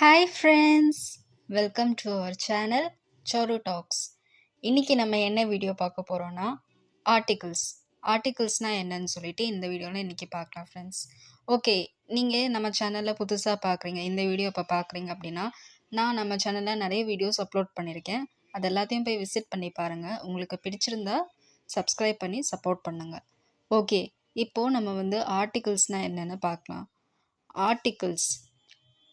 Hi friends, welcome to our channel Soru talks. இன்றைக்கி நம்ம என்ன வீடியோ பார்க்க போகிறோன்னா ஆர்டிகிள்ஸ்னால் என்னன்னு சொல்லிட்டு இந்த வீடியோவில் இன்றைக்கி பார்க்கலாம் ஃப்ரெண்ட்ஸ். ஓகே, நீங்கள் நம்ம சேனலில் புதுசாக பார்க்குறீங்க, இந்த வீடியோ இப்போ பார்க்குறீங்க அப்படின்னா, நான் நம்ம சேனலில் நிறைய வீடியோஸ் அப்லோட் பண்ணியிருக்கேன். அது எல்லாத்தையும் போய் விசிட் பண்ணி பாருங்கள். உங்களுக்கு பிடிச்சிருந்தா சப்ஸ்கிரைப் பண்ணி சப்போர்ட் பண்ணுங்கள். ஓகே, இப்போது நம்ம ஆர்டிகிள்ஸ்னால் என்னென்னு பார்க்கலாம். ஆர்டிகிள்ஸ்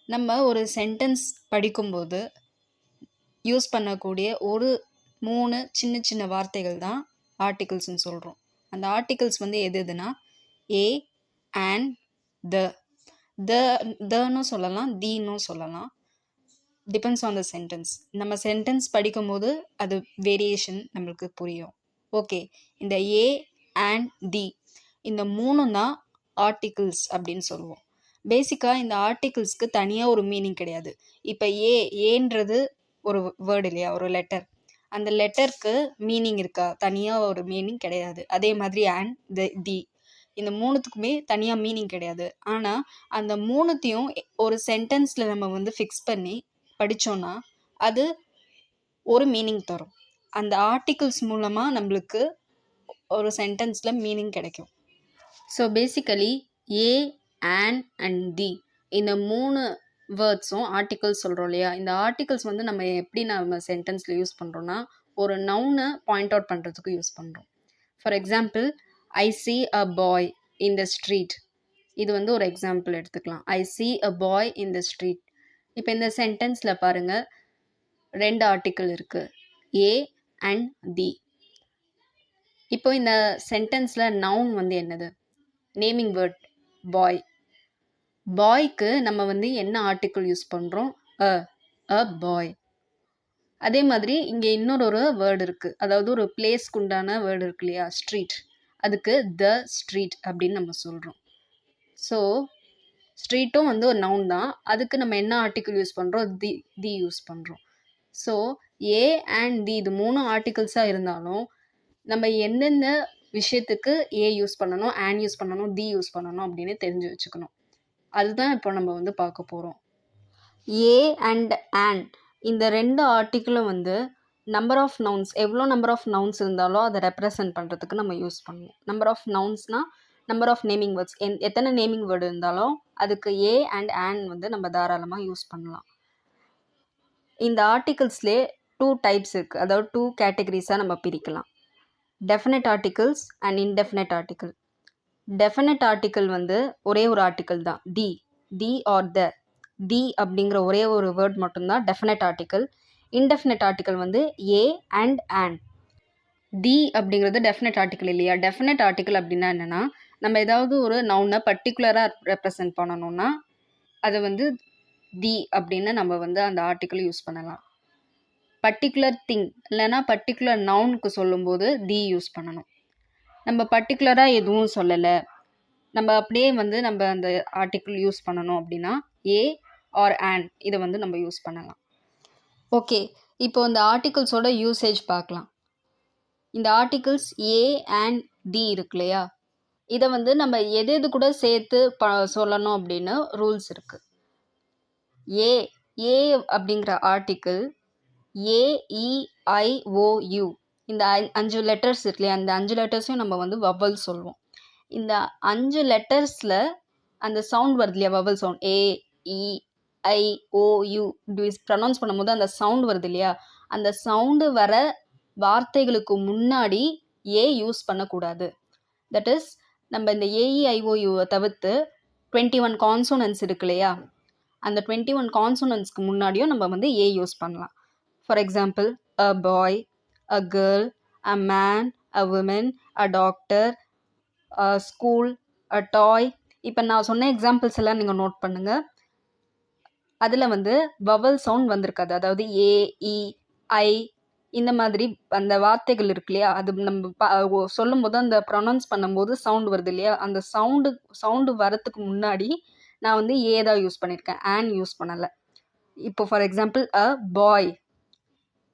நம்ம ஒரு சென்டென்ஸ் படிக்கும்போது யூஸ் பண்ணக்கூடிய ஒரு 3 சின்ன சின்ன வார்த்தைகள் தான் ஆர்டிகிள்ஸ்னு சொல்கிறோம். அந்த ஆர்டிகிள்ஸ் எதுனா ஏ, அண்ட், தன்னு சொல்லலாம், தீனும் சொல்லலாம். Depends on the sentence. நம்ம சென்டென்ஸ் படிக்கும்போது அது வேரியேஷன் நம்மளுக்கு புரியும். ஓகே, இந்த ஏ அண்ட் தி இந்த 3 தான் ஆர்டிகிள்ஸ் அப்படின்னு சொல்லுவோம். பேசிக்காக இந்த ஆர்டிகிள்ஸ்க்கு தனியாக ஒரு மீனிங் கிடையாது. இப்போ ஏன்றது ஒரு வேர்டு இல்லையா, ஒரு லெட்டர். அந்த லெட்டருக்கு மீனிங் இருக்கா? தனியாக ஒரு மீனிங் கிடையாது. அதே மாதிரி அண்ட், தி இந்த 3த்துக்குமே தனியாக மீனிங் கிடையாது. ஆனால் அந்த 3த்தையும் ஒரு சென்டென்ஸில் நம்ம ஃபிக்ஸ் பண்ணி படித்தோன்னா அது ஒரு மீனிங் தரும். அந்த ஆர்டிகிள்ஸ் மூலமாக நம்மளுக்கு ஒரு சென்டென்ஸில் மீனிங் கிடைக்கும். ஸோ பேசிக்கலி ஏ, அண்ட் தி இந்த 3 வேர்ட்ஸும் ஆர்டிகிள்ஸ் சொல்கிறோம் இல்லையா. இந்த ஆர்டிகிள்ஸ் நம்ம சென்டென்ஸில் யூஸ் பண்ணுறோன்னா ஒரு நவுனை பாயிண்ட் அவுட் பண்ணுறதுக்கு யூஸ் பண்ணுறோம். For example, I see a boy in the street. இது ஒரு எக்ஸாம்பிள் எடுத்துக்கலாம். ஐ see a boy in the street. இப்போ இந்த சென்டென்ஸில் பாருங்கள், 2 ஆர்டிகிள் இருக்குது, ஏ அண்ட் தி. இப்போ இந்த சென்டென்ஸில் நவுன் என்னது? நேமிங் வேர்ட் பாய். பாய்க்கு நம்ம என்ன ஆர்டிக்கிள் யூஸ் பண்ணுறோம்? அ பாய். அதே மாதிரி இங்கே இன்னொரு வேர்டு இருக்குது, அதாவது ஒரு பிளேஸ்க்கு உண்டான வேர்டு இருக்கு இல்லையா, ஸ்ட்ரீட். அதுக்கு த ஸ்ட்ரீட் அப்படின்னு நம்ம சொல்கிறோம். ஸோ ஸ்ட்ரீட்டும் ஒரு நவுன் தான். அதுக்கு நம்ம என்ன ஆர்டிக்கிள் யூஸ் பண்ணுறோம்? தி யூஸ் பண்ணுறோம். ஸோ ஏ அண்ட் தி இது 3 ஆர்டிகிள்ஸாக இருந்தாலும் நம்ம எந்தெந்த விஷயத்துக்கு ஏ யூஸ் பண்ணணும், அண்ட் யூஸ் பண்ணணும், தி யூஸ் பண்ணணும் அப்படின்னு தெரிஞ்சு வச்சுக்கணும். அதுதான் இப்போ நம்ம பார்க்க போகிறோம். ஏ அண்ட் இந்த 2 ஆர்டிக்கிளும் நம்பர் ஆஃப் நவுன்ஸ், எவ்வளோ நம்பர் ஆஃப் நவுன்ஸ் இருந்தாலும் அதை ரெப்ரசன்ட் பண்ணுறதுக்கு நம்ம யூஸ் பண்ணுவோம். நம்பர் ஆஃப் நவுன்ஸ்னால் நம்பர் ஆஃப் நேமிங் வேர்ட்ஸ். எத்தனை நேமிங் வேர்டு இருந்தாலும் அதுக்கு ஏ அண்ட் நம்ம தாராளமாக யூஸ் பண்ணலாம். இந்த ஆர்டிகிள்ஸ்லேயே 2 டைப்ஸ் இருக்குது, அதாவது 2 கேட்டகரிஸாக நம்ம பிரிக்கலாம். Definite articles and indefinite article. Definite article ஒரே ஒரு ஆர்டிக்கிள் தான், தி ஆர் தி அப்படிங்கிற ஒரே ஒரு வேர்ட் மட்டும்தான் definite article. Indefinite article a and. The அப்படிங்கிறது டெஃபினட் ஆர்டிக்கிள் இல்லையா. டெஃபினட் ஆர்டிக்கிள் அப்படின்னா என்னென்னா, நம்ம ஏதாவது ஒரு நவுனை பர்டிகுலராக ரெப்ரசன்ட் பண்ணணும்னா அதை தி அப்படின்னு நம்ம அந்த ஆர்டிக்கிள் யூஸ் பண்ணலாம். பர்டிகுலர் திங் இல்லைன்னா பர்டிகுலர் நவுனுக்கு சொல்லும்போது தி யூஸ் பண்ணணும். நம்ம பர்டிகுலராக எதுவும் சொல்லலை, நம்ம அப்படியே நம்ம அந்த ஆர்டிக்கிள் யூஸ் பண்ணணும் அப்படின்னா ஏ ஆர் அண்ட் இதை நம்ம யூஸ் பண்ணலாம். ஓகே, இப்போ இந்த ஆர்டிகிள்ஸோட யூசேஜ் பார்க்கலாம். இந்த ஆர்டிகிள்ஸ் ஏ அண்ட் தி இருக்கு இல்லையா, இதை நம்ம எது கூட சேர்த்து சொல்லணும் அப்படின்னு ரூல்ஸ் இருக்குது. ஏ அப்படிங்கிற ஆர்டிக்கிள் AEIOU இந்த 5 லெட்டர்ஸ் இருக்கு இல்லையா, அந்த 5 லெட்டர்ஸையும் நம்ம வவல் சொல்லுவோம். இந்த 5 லெட்டர்ஸில் அந்த சவுண்ட் வருது இல்லையா, வவல் சவுண்ட், AEIOU இப்படி ப்ரொனவுன்ஸ் பண்ணும்போது அந்த சவுண்ட் வருது இல்லையா, அந்த சவுண்டு வர வார்த்தைகளுக்கு முன்னாடி ஏ யூஸ் பண்ணக்கூடாது. தட் இஸ், நம்ம இந்த AEIOUவை தவிர்த்து 21 கான்சோனன்ஸ் இருக்கு இல்லையா, அந்த 21 கான்சோனன்ஸ்க்கு முன்னாடியும் நம்ம ஏ யூஸ் பண்ணலாம். For example, a boy, a girl, a man, a woman, a doctor, a school, a toy. இப்போ நான் சொன்ன எக்ஸாம்பிள்ஸ் எல்லாம் நீங்கள் நோட் பண்ணுங்கள். அதில் வவல் சவுண்ட் வந்திருக்காது, அதாவது AEI இந்த மாதிரி அந்த வார்த்தைகள் இருக்கு இல்லையா, அது நம்ம சொல்லும் போது அந்த ப்ரொனவுன்ஸ் பண்ணும்போது சவுண்ட் வருது இல்லையா, அந்த சவுண்டு வரத்துக்கு முன்னாடி நான் ஏ தான் யூஸ் பண்ணியிருக்கேன், அண்ட் யூஸ் பண்ணலை. இப்போ ஃபார் எக்ஸாம்பிள், அ பாய்,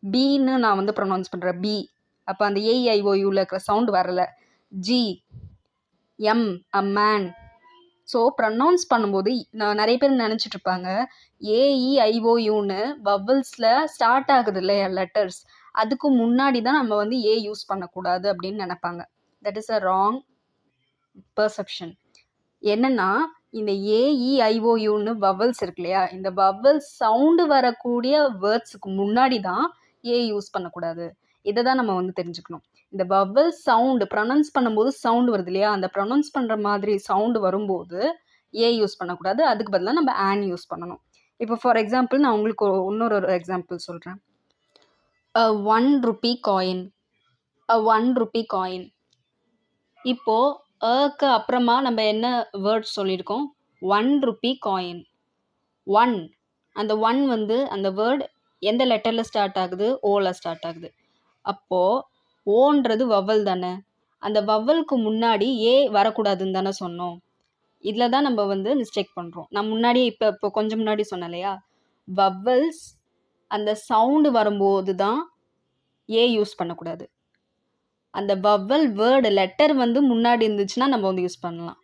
பீன்னு நான் ப்ரொனவுன்ஸ் பண்ணுறேன், பி. அப்போ அந்த AEIOUவில் இருக்கிற சவுண்டு வரலை. G, M, a man, so pronounce பண்ணும்போது நிறைய பேர் நினச்சிட்டு இருப்பாங்க ஏஇஐஓயூன்னு வவல்ஸில் ஸ்டார்ட் ஆகுது இல்லையா லெட்டர்ஸ், அதுக்கு முன்னாடி தான் நம்ம வந்து ஏ யூஸ் பண்ணக்கூடாது அப்படின்னு நினைப்பாங்க. That is a wrong perception. என்னன்னா இந்த ஏஇஐஓயூன்னு வவல்ஸ் இருக்கு இல்லையா, இந்த வவல்ஸ் சவுண்டு வரக்கூடிய வேர்ட்ஸுக்கு முன்னாடி தான் ஏ யூஸ் பண்ணக்கூடாது. இதை தான் நம்ம வந்து தெரிஞ்சுக்கணும். இந்த வவல் சவுண்டு ப்ரொனவுன்ஸ் பண்ணும்போது சவுண்டு வருது இல்லையா, அந்த ப்ரொனவுன்ஸ் பண்ணுற மாதிரி சவுண்டு வரும்போது ஏ யூஸ் பண்ணக்கூடாது, அதுக்கு பதிலாக நம்ம ஆன் யூஸ் பண்ணணும். இப்போ ஃபார் எக்ஸாம்பிள் நான் உங்களுக்கு இன்னொரு எக்ஸாம்பிள் சொல்கிறேன். a 1 rupee coin, a 1 rupee coin. இப்போ க்கு அப்புறமா நம்ம என்ன வேர்ட் சொல்லியிருக்கோம், 1 rupee coin. 1, அந்த 1 வந்து அந்த வேர்ட் எந்த லெட்டரில் ஸ்டார்ட் ஆகுது, ஓவில் ஸ்டார்ட் ஆகுது. அப்போது ஓன்றது வவல் தானே, அந்த வவலுக்கு முன்னாடி ஏ வரக்கூடாதுன்னு தானே சொன்னோம். இதில் தான் நம்ம வந்து மிஸ்டேக் பண்ணுறோம். நான் முன்னாடி இப்போ கொஞ்சம் முன்னாடி சொன்னேன் இல்லையா, வவல்ஸ் அந்த சவுண்டு வரும்போது தான் ஏ யூஸ் பண்ணக்கூடாது. அந்த வவல் வேர்டு லெட்டர் வந்து முன்னாடி இருந்துச்சுன்னா நம்ம வந்து யூஸ் பண்ணலாம்.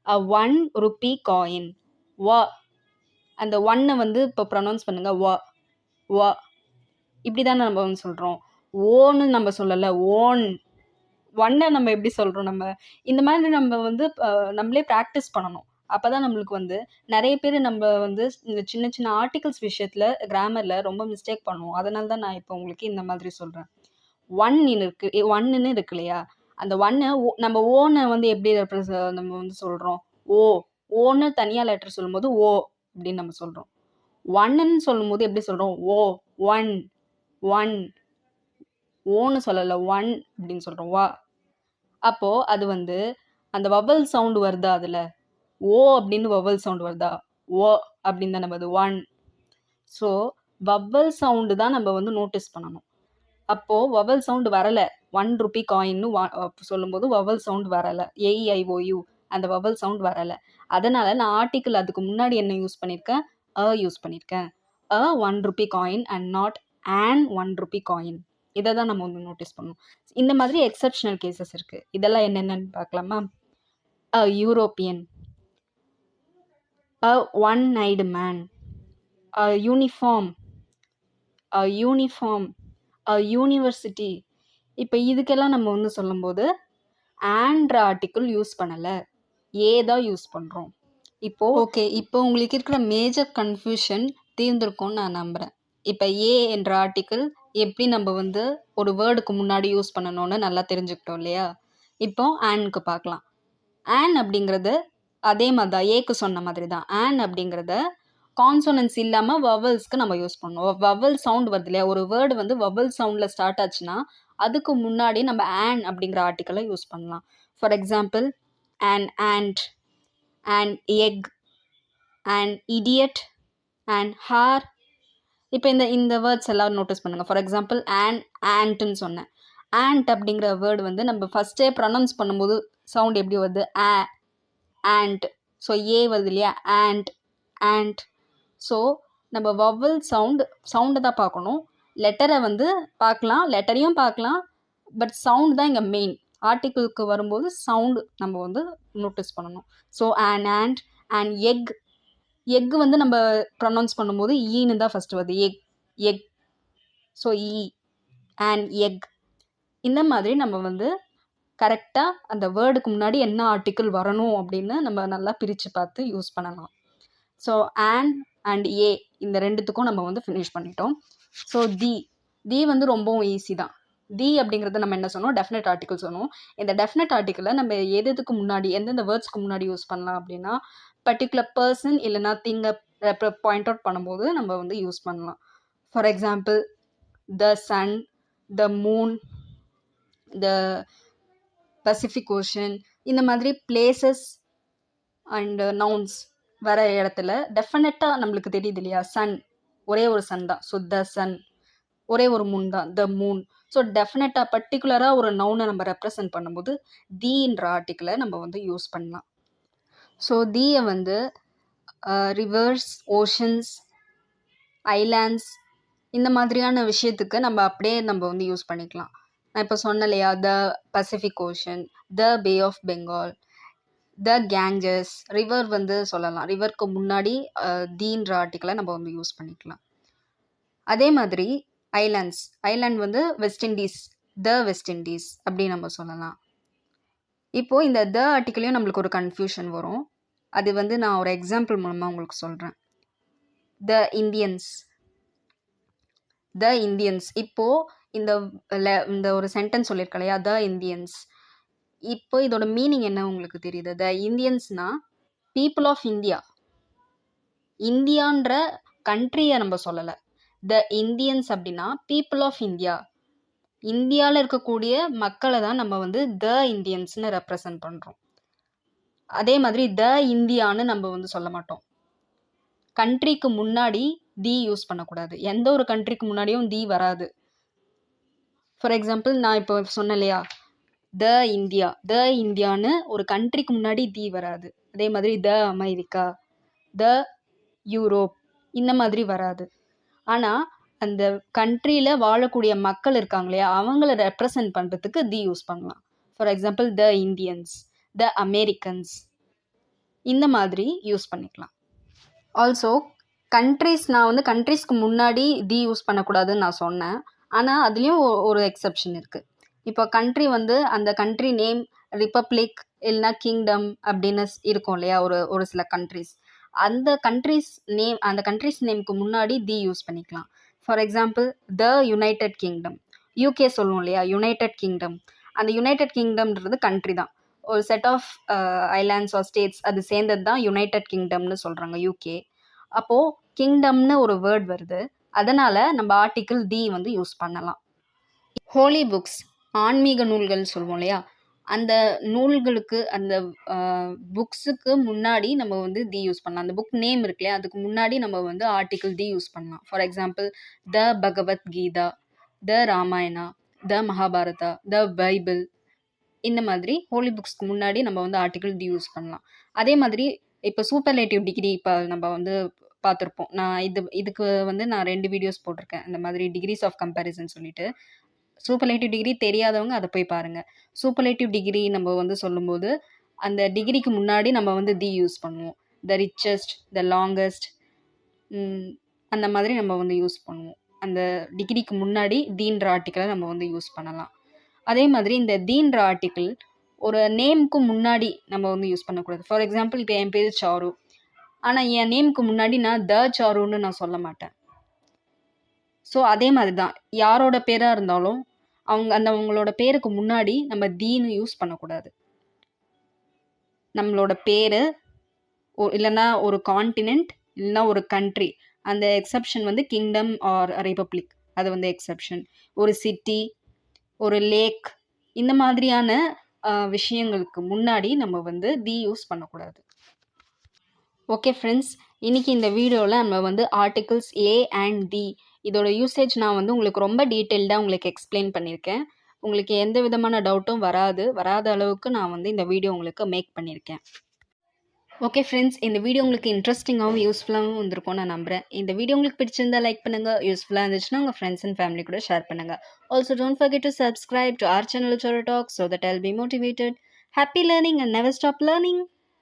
a 1 rupee coin. வா, அந்த ஒன்னை வந்து இப்போ ப்ரொனவுன்ஸ் பண்ணுங்க, வா வா, இப்படி தானே நம்ம வந்து சொல்கிறோம். ஓன்னு நம்ம சொல்லலை, ஓன். ஒன்னை நம்ம எப்படி சொல்கிறோம், நம்ம இந்த மாதிரி நம்ம வந்து நம்மளே ப்ராக்டிஸ் பண்ணணும். அப்போ தான் நம்மளுக்கு வந்து நிறைய பேர் நம்ம வந்து இந்த சின்ன சின்ன ஆர்டிகல்ஸ் விஷயத்தில் கிராமரில் ரொம்ப மிஸ்டேக் பண்ணுவோம். அதனால தான் நான் இப்போ உங்களுக்கு இந்த மாதிரி சொல்கிறேன். ஒன்னுன்னு இருக்கு இல்லையா, அந்த ஒன்னு நம்ம ஓனை வந்து எப்படி நம்ம வந்து சொல்கிறோம், ஓன்னு தனியாக லெட்டர் சொல்லும்போது ஓ அப்படின்னு நம்ம சொல்கிறோம். ஒன்னுன்னு சொல்லும்போது எப்படி சொல்கிறோம், ஒன் ஒன், ஓன்னு சொல்லலை, ஒன் அப்படின்னு சொல்கிறோம், வா. அப்போது அது வந்து அந்த வவல் சவுண்டு வருதா, அதில் ஓ அப்படின்னு வவல் சவுண்டு வருதா, ஓ அப்படின்னு தான் நம்ம அது ஒன். ஸோ வவல் சவுண்டு தான் நம்ம வந்து நோட்டீஸ் பண்ணணும். அப்போது வவல் சவுண்டு வரலை, 1 rupee காயின்னு சொல்லும்போது வவல் சவுண்ட் வரலை, ஏஇஐஓயூ அந்த வவல் சவுண்ட் வரலை. அதனால் நான் ஆர்டிக்கிள் அதுக்கு முன்னாடி என்ன யூஸ் பண்ணியிருக்கேன், யூஸ் பண்ணியிருக்கேன். 1 rupee coin and not an 1 rupee coin. இதை தான் நம்ம வந்து நோட்டீஸ் பண்ணணும். இந்த மாதிரி எக்ஸப்ஷனல் கேசஸ் இருக்குது. இதெல்லாம் என்னென்னு பார்க்கலாமா. a European, a one-eyed man, a uniform, a uniform, a university. இப்போ இதுக்கெல்லாம் நம்ம வந்து சொல்லும்போது ஆன்ற ஆர்டிக்கிள் யூஸ் பண்ணலை, ஏ தான் யூஸ் பண்ணுறோம். இப்போது ஓகே, இப்போ உங்களுக்கு இருக்கிற மேஜர் கன்ஃபியூஷன் தீர்ந்திருக்கும்னு நான் நம்புகிறேன். இப்போ ஏ என்ற ஆர்டிக்கிள் எப்படி நம்ம வந்து ஒரு வேர்டுக்கு முன்னாடி யூஸ் பண்ணணும்னு நல்லா தெரிஞ்சுக்கிட்டோம் இல்லையா. இப்போ ஆனுக்கு பார்க்கலாம். ஆன் அப்படிங்கிறது அதே மாதிரி தான், ஏக்கு சொன்ன மாதிரி தான். ஆன் அப்படிங்கிறத கான்சோனன்ஸ் இல்லாமல் வவல்ஸ்க்கு நம்ம யூஸ் பண்ணணும். வவல் சவுண்ட் வருது இல்லையா, ஒரு வேர்டு வந்து வவல் சவுண்டில் ஸ்டார்ட் ஆச்சுன்னா அதுக்கு முன்னாடி நம்ம ஆன் அப்படிங்கிற ஆர்டிக்கலை யூஸ் பண்ணலாம். For example an ant, an egg, an idiot, an haar. இப்போ இந்த வேர்ட்ஸ் எல்லாம் நோட்டீஸ் பண்ணுங்கள். ஃபார் எக்ஸாம்பிள் ஆண்ட்னு சொன்னேன். ஆண்ட் அப்படிங்கிற வேர்டு வந்து நம்ம ஃபஸ்ட்டே ப்ரொனவுன்ஸ் பண்ணும்போது சவுண்ட் எப்படி வருது, ஆண்ட். ஸோ ஏ வருது இல்லையா, ஆண்ட். ஸோ நம்ம வவல் சவுண்டை தான் பார்க்கணும், லெட்டரை வந்து பார்க்கலாம், லெட்டரையும் பார்க்கலாம், பட் சவுண்ட் தான் இங்கே மெயின். ஆர்டிக்கிளுக்கு வரும்போது சவுண்டு நம்ம வந்து நோட்டீஸ் பண்ணணும். ஸோ ஆண்ட் அண்ட் எக் வந்து நம்ம ப்ரொனவுன்ஸ் பண்ணும்போது ஈன்னு தான் ஃபஸ்ட்டு வருது, எக். So and egg. இந்த மாதிரி நம்ம வந்து கரெக்டாக அந்த வேர்டுக்கு முன்னாடி என்ன ஆர்டிக்கிள் வரணும் அப்படின்னு நம்ம நல்லா பிரித்து பார்த்து யூஸ் பண்ணலாம். ஸோ அண்ட் ஏ இந்த ரெண்டுத்துக்கும் நம்ம வந்து ஃபினிஷ் பண்ணிட்டோம். ஸோ தி வந்து ரொம்பவும் ஈஸி தான். தி அப்படிங்கிறத நம்ம என்ன சொன்னோம், டெஃபினட் ஆர்டிக்கிள் சொன்னோம். இந்த டெஃபினட் ஆர்டிக்கிளை நம்ம எதுக்கு முன்னாடி, எந்தெந்த வேர்ட்ஸ்க்கு முன்னாடி யூஸ் பண்ணலாம் அப்படின்னா, பர்டிகுலர் பர்சன் இல்லைனா திங்கை பாயிண்ட் அவுட் பண்ணும்போது நம்ம வந்து யூஸ் பண்ணலாம். For example the sun, the moon, the Pacific Ocean, இந்த மாதிரி பிளேசஸ் அண்ட் நவுன்ஸ் வர இடத்துல டெஃபினட்டாக நம்மளுக்கு தெரியுது இல்லையா, சன் ஒரே ஒரு சன் தான், ஸோ த சன். ஒரே ஒரு மூன் தான், த மூன். ஸோ டெஃபினட்டாக பர்டிகுலராக ஒரு நவுனை நம்ம ரெப்ரசன்ட் பண்ணும்போது தீன்ற ஆர்டிக்கிளை நம்ம வந்து யூஸ் பண்ணலாம். ஸோ தீயை வந்து ரிவர்ஸ், ஓஷன்ஸ், ஐலாண்ட்ஸ் இந்த மாதிரியான விஷயத்துக்கு நம்ம அப்படியே நம்ம வந்து யூஸ் பண்ணிக்கலாம். நான் இப்போ சொன்னேன் இல்லையா, the Pacific Ocean, the Bay of Bengal, the Ganges, river வந்து சொல்லலாம். ரிவருக்கு முன்னாடி தீன்ற ஆர்டிக்கலை நம்ம வந்து யூஸ் பண்ணிக்கலாம். அதே மாதிரி ஐலாண்ட்ஸ், ஐலாண்ட் வந்து வெஸ்ட் இண்டீஸ், த வெஸ்ட் இண்டீஸ் அப்படி நம்ம சொல்லலாம். இப்போது இந்த த ஆர்டிக்கலையும் நம்மளுக்கு ஒரு கன்ஃபியூஷன் வரும். அது வந்து நான் ஒரு எக்ஸாம்பிள் மூலமாக உங்களுக்கு சொல்கிறேன். த இந்தியன்ஸ், த இந்தியன்ஸ். இப்போது இந்த ஒரு சென்டென்ஸ் சொல்லியிருக்கேன் இல்லையா, த இந்தியன்ஸ். இப்போ இதோட மீனிங் என்ன உங்களுக்கு தெரியுது? த இந்தியன்ஸ்னா பீப்புள் ஆஃப் இந்தியா. இந்தியான்ற கண்ட்ரியை நம்ம சொல்லலை. த இந்தியன்ஸ் அப்படின்னா பீப்புள் ஆஃப் இந்தியா, இந்தியாவில் இருக்கக்கூடிய மக்களை தான் நம்ம வந்து த இந்தியன்ஸ்னு ரெப்ரசன்ட் பண்ணுறோம். அதே மாதிரி த இந்தியான்னு நம்ம வந்து சொல்ல மாட்டோம். கண்ட்ரிக்கு முன்னாடி தி யூஸ் பண்ணக்கூடாது. எந்த ஒரு கண்ட்ரிக்கு முன்னாடியும் தி வராது. ஃபார் எக்ஸாம்பிள் நான் இப்போ சொன்னேன் இல்லையா, த இந்தியா, த இந்தியான்னு ஒரு கண்ட்ரிக்கு முன்னாடி தி வராது. அதே மாதிரி த அமெரிக்கா, த யூரோப் இந்த மாதிரி வராது. ஆனால் அந்த கண்ட்ரியில் வாழக்கூடிய மக்கள் இருக்காங்க இல்லையா, அவங்கள ரெப்ரசன்ட் பண்ணுறதுக்கு தி யூஸ் பண்ணலாம். For example the Indians, the Americans இந்த மாதிரி யூஸ் பண்ணிக்கலாம். ஆல்சோ கண்ட்ரிஸ், நான் வந்து கண்ட்ரிஸ்க்கு முன்னாடி தி யூஸ் பண்ணக்கூடாதுன்னு நான் சொன்னேன். ஆனால் அதுலேயும் ஒரு எக்ஸப்ஷன் இருக்குது. இப்போ கண்ட்ரி வந்து அந்த கண்ட்ரி நேம் ரிப்பப்ளிக் இல்லைனா கிங்டம் அப்படின்னு இருக்கும் இல்லையா, ஒரு சில கண்ட்ரிஸ். அந்த கண்ட்ரிஸ் நேம்க்கு முன்னாடி தி யூஸ் பண்ணிக்கலாம். For example the United Kingdom, UK சொல்லுவோம் இல்லையா, யுனைடெட் கிங்டம். அந்த யுனைடெட் கிங்டம்ன்றது கண்ட்ரி தான், ஒரு set of islands or states அது சேர்ந்தது தான் யுனைடெட் கிங்டம்னு சொல்கிறாங்க யூகே. அப்போது கிங்டம்னு ஒரு வேர்ட் வருது, அதனால் நம்ம ஆர்டிக்கிள் தி வந்து யூஸ் பண்ணலாம். ஹோலி புக்ஸ், ஆன்மீக நூல்கள் சொல்லுவோம் இல்லையா, அந்த நூல்களுக்கு அந்த புக்ஸுக்கு முன்னாடி நம்ம வந்து தி யூஸ் பண்ணலாம். அந்த புக் நேம் இருக்கு இல்லையா, அதுக்கு முன்னாடி நம்ம வந்து ஆர்டிக்கிள் தி யூஸ் பண்ணலாம். For example the Bhagavad Gita, the Ramayana, the Mahabharata, the Bible இந்த மாதிரி ஹோலி புக்ஸ்க்கு முன்னாடி நம்ம வந்து ஆர்டிக்கிள் தி யூஸ் பண்ணலாம். அதே மாதிரி இப்போ சூப்பர்லேட்டிவ் டிகிரி இப்போ நம்ம வந்து பார்த்துருப்போம். நான் இதுக்கு வந்து நான் 2 வீடியோஸ் போட்டிருக்கேன், இந்த மாதிரி டிகிரிஸ் ஆஃப் கம்பேரிசன் சொல்லிட்டு. சூப்பர்லேட்டிவ் டிகிரி தெரியாதவங்க அதை போய் பாருங்கள். சூப்பர்லேட்டிவ் டிகிரி நம்ம வந்து சொல்லும்போது அந்த டிகிரிக்கு முன்னாடி நம்ம வந்து தி யூஸ் பண்ணுவோம். த ரிச்சஸ்ட், த லாங்கஸ்ட் அந்த மாதிரி நம்ம வந்து யூஸ் பண்ணுவோம். அந்த டிகிரிக்கு முன்னாடி தீன்ற ஆர்டிக்கலை நம்ம வந்து யூஸ் பண்ணலாம். அதே மாதிரி இந்த தீன்ற ஆர்டிக்கிள் ஒரு நேம்க்கு முன்னாடி நம்ம வந்து யூஸ் பண்ணக்கூடாது. ஃபார் எக்ஸாம்பிள் இப்போ என் பேர் சாரு, ஆனால் என் நேம்க்கு முன்னாடி நான் த சாருன்னு நான் சொல்ல மாட்டேன். ஸோ அதே மாதிரி தான் யாரோட பேராக இருந்தாலும் அவங்களோட பேருக்கு முன்னாடி நம்ம தீன்னு யூஸ் பண்ணக்கூடாது. நம்மளோட பேர் இல்லைன்னா ஒரு கான்டினென்ட் இல்லைன்னா ஒரு கண்ட்ரி, அந்த எக்ஸப்ஷன் வந்து கிங்டம் ஆர் ரிப்பப்ளிக், அது வந்து எக்ஸப்ஷன். ஒரு சிட்டி, ஒரு லேக் இந்த மாதிரியான விஷயங்களுக்கு முன்னாடி நம்ம வந்து தி யூஸ் பண்ணக்கூடாது. ஓகே ஃப்ரெண்ட்ஸ், இன்றைக்கி இந்த வீடியோவில் நம்ம வந்து ஆர்டிகிள்ஸ் ஏ அண்ட் தி இதோட யூசேஜ் நான் வந்து உங்களுக்கு ரொம்ப டீட்டெயில்டாக உங்களுக்கு எக்ஸ்பிளைன் பண்ணியிருக்கேன். உங்களுக்கு எந்த விதமான டவுட்டும் வராத அளவுக்கு நான் வந்து இந்த வீடியோ உங்களுக்கு மேக் பண்ணியிருக்கேன். ஓகே ஃப்ரெண்ட்ஸ், இந்த வீடியோ உங்களுக்கு இன்ட்ரெஸ்டிங்காகவும் யூஸ்ஃபுல்லாகவும் இருந்திருக்கும் நான் நம்புகிறேன். இந்த வீடியோ உங்களுக்கு பிடிச்சிருந்தா லைக் பண்ணுங்கள், யூஸ்ஃபுல்லாக இருந்துச்சுன்னா உங்கள் ஃப்ரெண்ட்ஸ் அண்ட் ஃபேமிலி கூட ஷேர் பண்ணுங்கள். Also don't forget to subscribe to our channel Choro Talk so that I'll be motivated. Happy learning and never stop learning.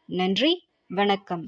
நன்றி, வணக்கம்.